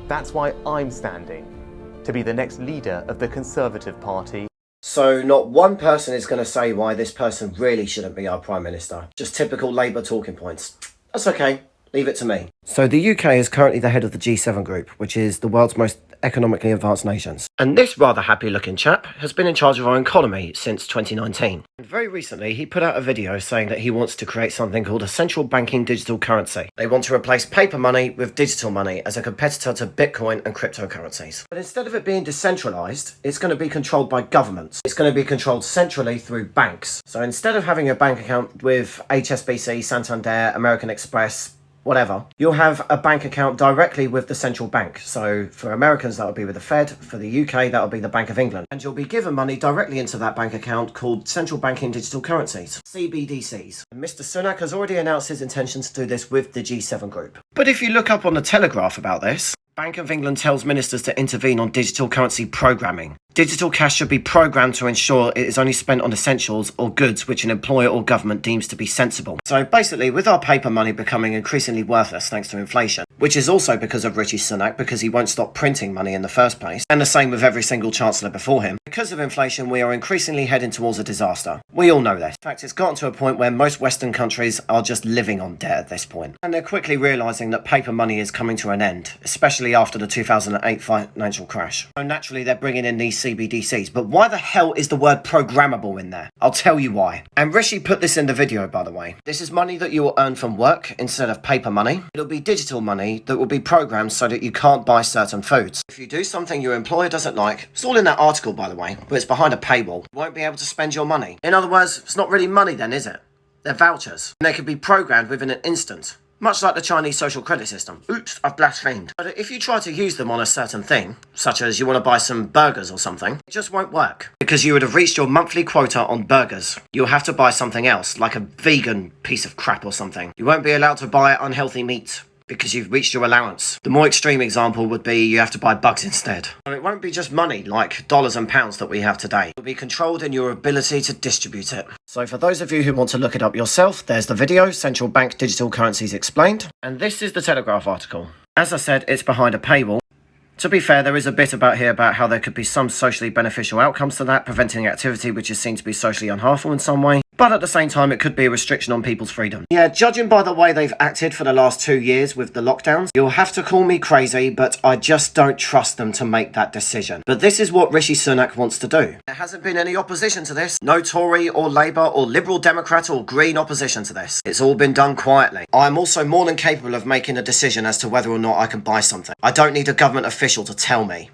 That's why I'm standing, to be the next leader of the Conservative Party. So not one person is going to say why this person really shouldn't be our Prime Minister. Just typical Labour talking points. That's okay. Leave it to me. So the UK is currently the head of the G7 group, which is the world's most economically advanced nations. And this rather happy-looking chap has been in charge of our economy since 2019. And very recently, he put out a video saying that he wants to create something called a central banking digital currency. They want to replace paper money with digital money as a competitor to Bitcoin and cryptocurrencies. But instead of it being decentralised, it's going to be controlled by governments. It's going to be controlled centrally through banks. So instead of having a bank account with HSBC, Santander, American Express, whatever, you'll have a bank account directly with the central bank. So for Americans, that'll be with the Fed. For the UK, that'll be the Bank of England. And you'll be given money directly into that bank account called central banking digital currencies, CBDCs. And Mr. Sunak has already announced his intention to do this with the G7 group. But if you look up on the Telegraph about this, Bank of England tells ministers to intervene on digital currency programming. Digital cash should be programmed to ensure it is only spent on essentials or goods which an employer or government deems to be sensible. So basically, with our paper money becoming increasingly worthless thanks to inflation, which is also because of Rishi Sunak because he won't stop printing money in the first place, and the same with every single chancellor before him, because of inflation we are increasingly heading towards a disaster. We all know this. In fact, it's gotten to a point where most Western countries are just living on debt at this point. And they're quickly realising that paper money is coming to an end, especially after the 2008 financial crash. So naturally they're bringing in these CBDCs, but why the hell is the word programmable in there? I'll tell you why. And Rishi put this in the video, by the way. This is money that you will earn from work instead of paper money. It'll be digital money that will be programmed so that you can't buy certain foods. If you do something your employer doesn't like, it's all in that article, by the way, but it's behind a paywall. You won't be able to spend your money. In other words, it's not really money then, is it? They're vouchers. And they can be programmed within an instant. Much like the Chinese social credit system. Oops, I've blasphemed. But if you try to use them on a certain thing, such as you want to buy some burgers or something, it just won't work. Because you would have reached your monthly quota on burgers. You'll have to buy something else, like a vegan piece of crap or something. You won't be allowed to buy unhealthy meat, because you've reached your allowance. The more extreme example would be you have to buy bugs instead. So it won't be just money like dollars and pounds that we have today. It will be controlled in your ability to distribute it. So for those of you who want to look it up yourself, there's the video, Central Bank Digital Currencies Explained. And this is the Telegraph article. As I said, it's behind a paywall. To be fair, there is a bit about here about how there could be some socially beneficial outcomes to that, preventing activity which is seen to be socially unharmful in some way. But at the same time, it could be a restriction on people's freedom. Yeah, judging by the way they've acted for the last 2 years with the lockdowns, you'll have to call me crazy, but I just don't trust them to make that decision. But this is what Rishi Sunak wants to do. There hasn't been any opposition to this. No Tory or Labour or Liberal Democrat or Green opposition to this. It's all been done quietly. I'm also more than capable of making a decision as to whether or not I can buy something. I don't need a government official to tell me.